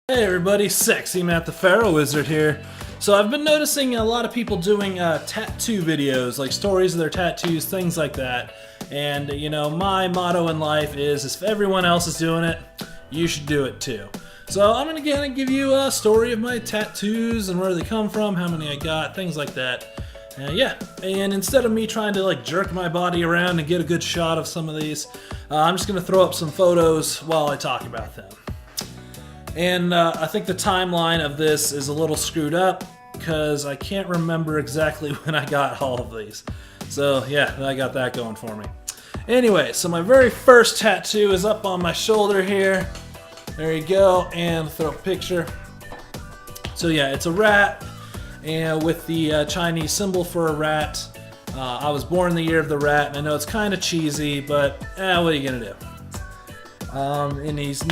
Hey everybody, Sexy Matt the Pharaoh Wizard here. So I've been noticing a lot of people doing tattoo videos, like stories of their tattoos, things like that. And you know, my motto in life is if everyone else is doing it, you should do it too. So I'm gonna give you a story of my tattoos and where they come from, how many I got, things like that. Yeah, and instead of me trying to like jerk my body around and get a good shot of some of these, I'm just gonna throw up some photos while I talk about them. And I think the timeline of this is a little screwed up because I can't remember exactly when I got all of these. So yeah, I got that going for me. Anyway, so my very first tattoo is up on my shoulder here. There you go, and throw a picture. So yeah, it's a rat, and with the Chinese symbol for a rat. I was born in the year of the rat, and I know it's kind of cheesy, but what are you gonna do? And he's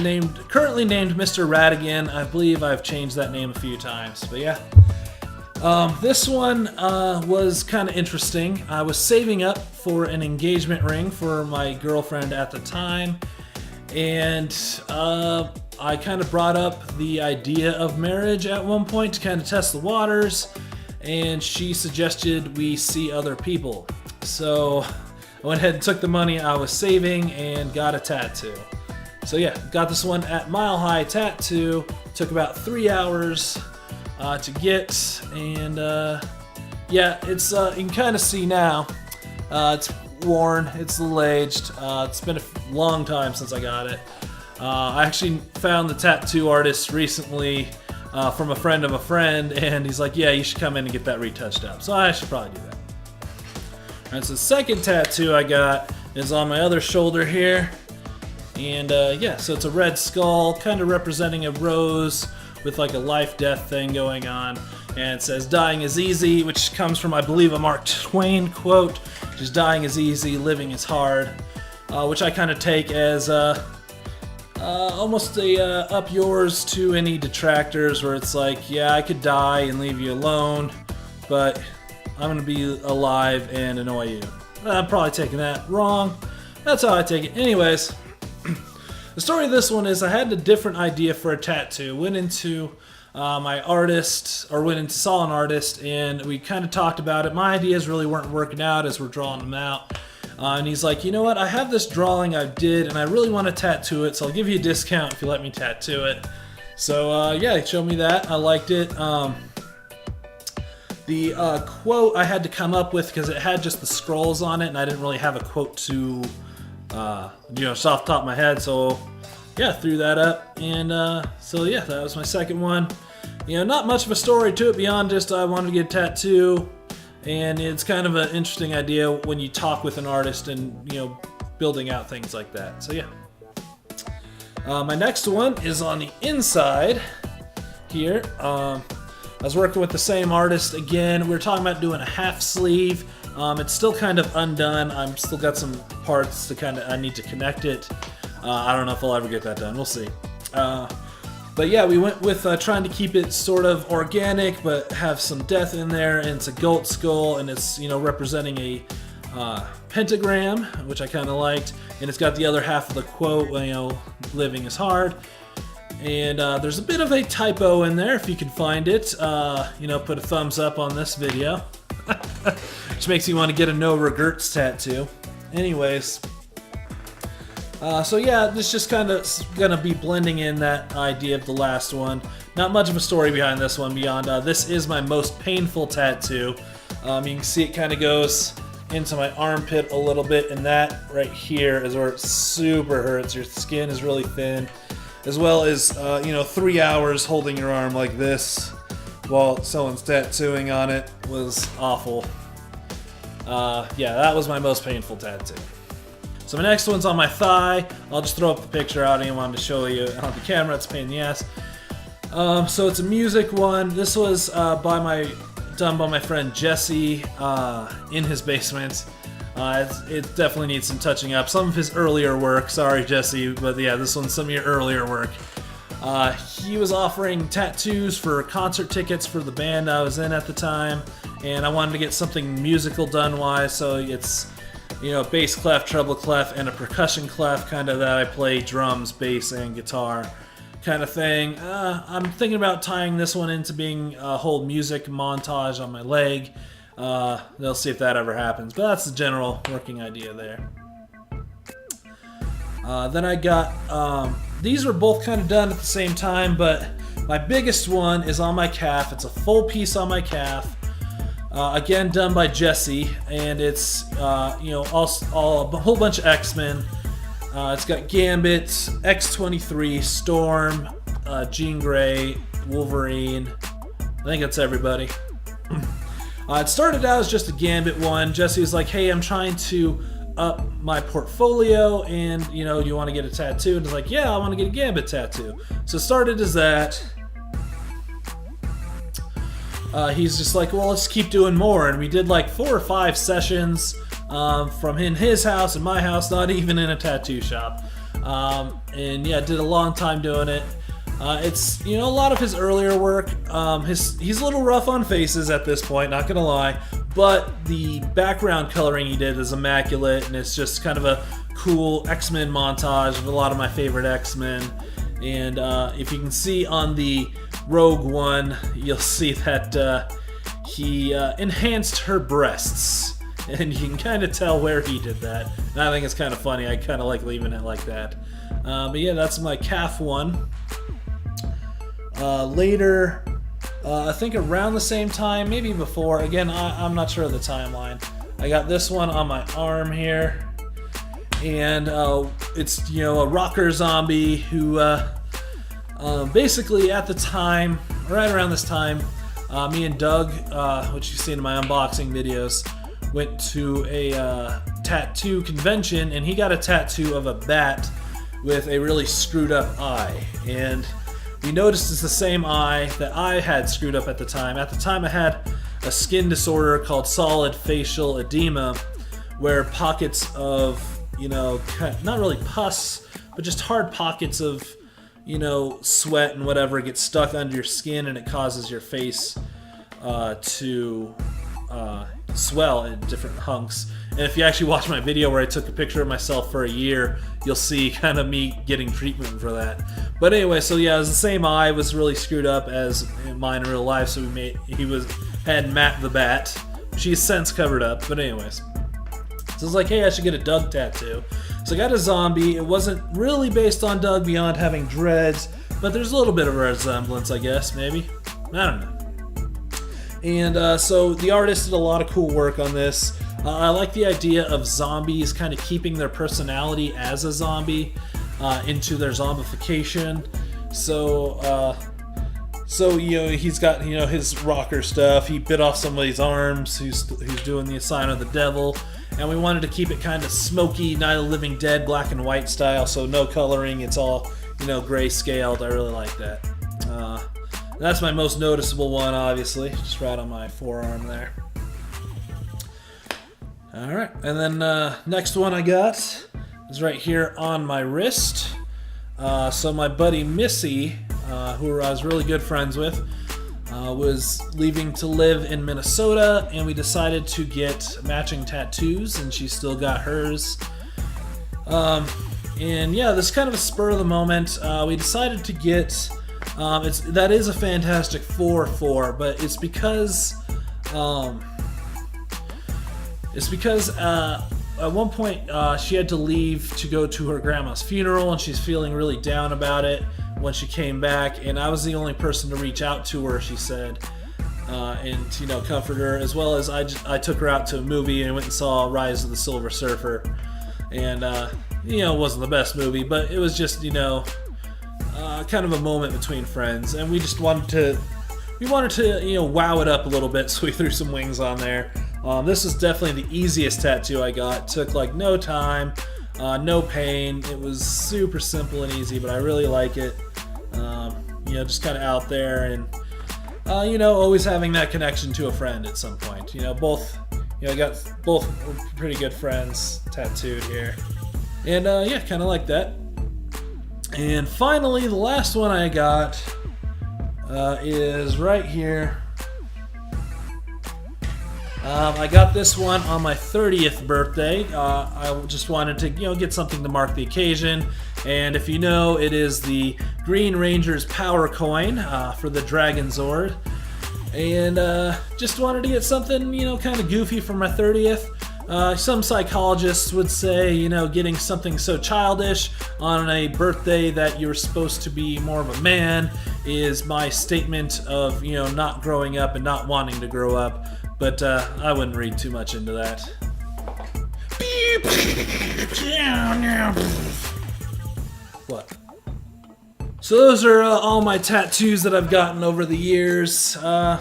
currently named Mr. Ratigan. I believe I've changed that name a few times, but yeah. This one was kind of interesting. I was saving up for an engagement ring for my girlfriend at the time, and I kind of brought up the idea of marriage at one point to kind of test the waters, and she suggested we see other people. So I went ahead and took the money I was saving and got a tattoo. So yeah, got this one at Mile High Tattoo. Took about 3 hours to get, and yeah, it's you can kind of see now. It's worn, it's a little aged. It's been a long time since I got it. I actually found the tattoo artist recently from a friend of a friend, and he's like, "Yeah, you should come in and get that retouched up." So I should probably do that. Alright, so the second tattoo I got is on my other shoulder here. And yeah, so it's a red skull, kind of representing a rose with like a life-death thing going on. And it says, "Dying is easy," which comes from, I believe, a Mark Twain quote, which is "Dying is easy, living is hard," which I kind of take as almost a up yours to any detractors, where it's like, yeah, I could die and leave you alone, but I'm going to be alive and annoy you. I'm probably taking that wrong. That's how I take it. Anyways. The story of this one is I had a different idea for a tattoo. Went into saw an artist, and we kind of talked about it. My ideas really weren't working out as we're drawing them out. And he's like, "You know what? I have this drawing I did, and I really want to tattoo it, so I'll give you a discount if you let me tattoo it." So yeah, he showed me that. I liked it. The quote I had to come up with because it had just the scrolls on it, and I didn't really have a quote to just off the top of my head, so yeah, threw that up, and so yeah, that was my second one. You know, not much of a story to it beyond just I wanted to get a tattoo, and it's kind of an interesting idea when you talk with an artist and, you know, building out things like that. So yeah. My next one is on the inside here. I was working with the same artist again. We were talking about doing a half sleeve. It's still kind of undone. I'm still got some parts to I need to connect it. I don't know if I'll ever get that done. We'll see. But yeah, we went with trying to keep it sort of organic, but have some death in there. And it's a goat skull, and it's, you know, representing a pentagram, which I kind of liked. And it's got the other half of the quote, you know, "Living is hard." And there's a bit of a typo in there, if you can find it. You know, put a thumbs up on this video. Which makes you want to get a no regrets tattoo. Anyways, so yeah, this just kind of gonna be blending in that idea of the last one. Not much of a story behind this one beyond this is my most painful tattoo. You can see it kind of goes into my armpit a little bit, and that right here is where it super hurts. Your skin is really thin, as well as you know, 3 hours holding your arm like this while someone's tattooing on it was awful. Yeah, that was my most painful tattoo. So my next one's on my thigh. I'll just throw up the picture. I don't even want to show you on the camera. It's a pain in the ass. So it's a music one. This was done by my friend Jesse in his basement. It definitely needs some touching up. Some of his earlier work. Sorry, Jesse, but yeah, this one's some of your earlier work. He was offering tattoos for concert tickets for the band I was in at the time, and I wanted to get something musical done wise, so it's, you know, bass clef, treble clef, and a percussion clef, kind of that I play drums, bass, and guitar. kind of thing. I'm thinking about tying this one into being a whole music montage on my leg. They'll see if that ever happens, but that's the general working idea there. Then I got, these were both kind of done at the same time, but my biggest one is on my calf. It's a full piece on my calf. Again, done by Jesse, and it's, you know, all a whole bunch of X-Men. It's got Gambit, X-23, Storm, Jean Grey, Wolverine. I think that's everybody. It started out as just a Gambit one. Jesse was like, hey, I'm trying to up my portfolio, and, you know, you want to get a tattoo? And it's like, yeah, I want to get a Gambit tattoo. So it started as that. He's just like, well, let's keep doing more. And we did like 4 or 5 sessions from in his house and my house, not even in a tattoo shop. And yeah, did a long time doing it. It's, you know, a lot of his earlier work. He's a little rough on faces at this point, not gonna lie. But the background coloring he did is immaculate, and it's just kind of a cool X-Men montage of a lot of my favorite X-Men. And if you can see on the Rogue one, you'll see that he enhanced her breasts, and you can kind of tell where he did that. And I think it's kind of funny. I kind of like leaving it like that. But yeah, that's my calf one. Later, I think around the same time, maybe before, again, I'm not sure of the timeline, I got this one on my arm here, and it's, you know, a rocker zombie who basically at the time, right around this time, me and Doug, which you've seen in my unboxing videos, went to a tattoo convention, and he got a tattoo of a bat with a really screwed up eye. And we noticed it's the same eye that I had screwed up at the time. At the time I had a skin disorder called solid facial edema, where pockets of, you know, not really pus, but just hard pockets of, you know, sweat and whatever get stuck under your skin, and it causes your face to swell in different hunks. And if you actually watch my video where I took a picture of myself for a year, you'll see kind of me getting treatment for that. But anyway, so yeah, it was the same eye, was really screwed up as mine in real life, so had Matt the Bat. She's since covered up, but anyways. So I was like, hey, I should get a Doug tattoo. So I got a zombie. It wasn't really based on Doug beyond having dreads, but there's a little bit of a resemblance, I guess, maybe. I don't know. And so the artist did a lot of cool work on this. I like the idea of zombies kind of keeping their personality as a zombie into their zombification. So you know, he's got, you know, his rocker stuff. He bit off somebody's arms who's doing the sign of the devil. And we wanted to keep it kind of smoky, Night of the Living Dead, black and white style, so no coloring. It's all, you know, gray scaled. I really like that. That's my most noticeable one, obviously, just right on my forearm there. Alright, and then next one I got is right here on my wrist. So my buddy Missy, who I was really good friends with, was leaving to live in Minnesota, and we decided to get matching tattoos, and she still got hers. And yeah, this is kind of a spur of the moment. We decided to get, that is a Fantastic Four, but it's because at one point she had to leave to go to her grandma's funeral, and she's feeling really down about it when she came back, and I was the only person to reach out to her, she said, and, you know, comfort her, as well as I took her out to a movie and went and saw Rise of the Silver Surfer, and you know, it wasn't the best movie, but it was just, you know, kind of a moment between friends, and we just wanted to, you know, wow it up a little bit, so we threw some wings on there. This is definitely the easiest tattoo I got. Took like no time, no pain. It was super simple and easy, but I really like it. You know, just kind of out there, and you know, always having that connection to a friend at some point. You know, I got both pretty good friends tattooed here, and yeah, kind of like that. And finally, the last one I got is right here. I got this one on my 30th birthday. I just wanted to, you know, get something to mark the occasion. And if you know, it is the Green Ranger's power coin for the Dragon Zord. And just wanted to get something, you know, kind of goofy for my 30th. Some psychologists would say, you know, getting something so childish on a birthday that you're supposed to be more of a man is my statement of, you know, not growing up and not wanting to grow up. But I wouldn't read too much into that. What? So those are all my tattoos that I've gotten over the years. Yeah,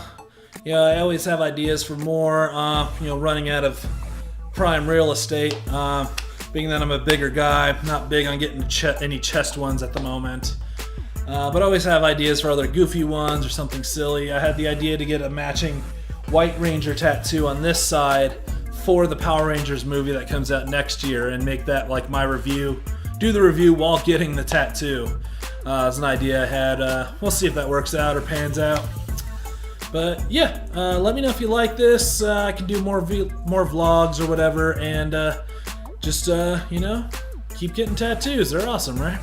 I always have ideas for more, you know, running out of prime real estate. Being that I'm a bigger guy, I'm not big on getting any chest ones at the moment. But I always have ideas for other goofy ones or something silly. I had the idea to get a matching White Ranger tattoo on this side for the Power Rangers movie that comes out next year and make that like my review. Do the review while getting the tattoo. It's an idea I had. We'll see if that works out or pans out. But yeah, let me know if you like this. I can do more vlogs or whatever, and just you know, keep getting tattoos. They're awesome, right?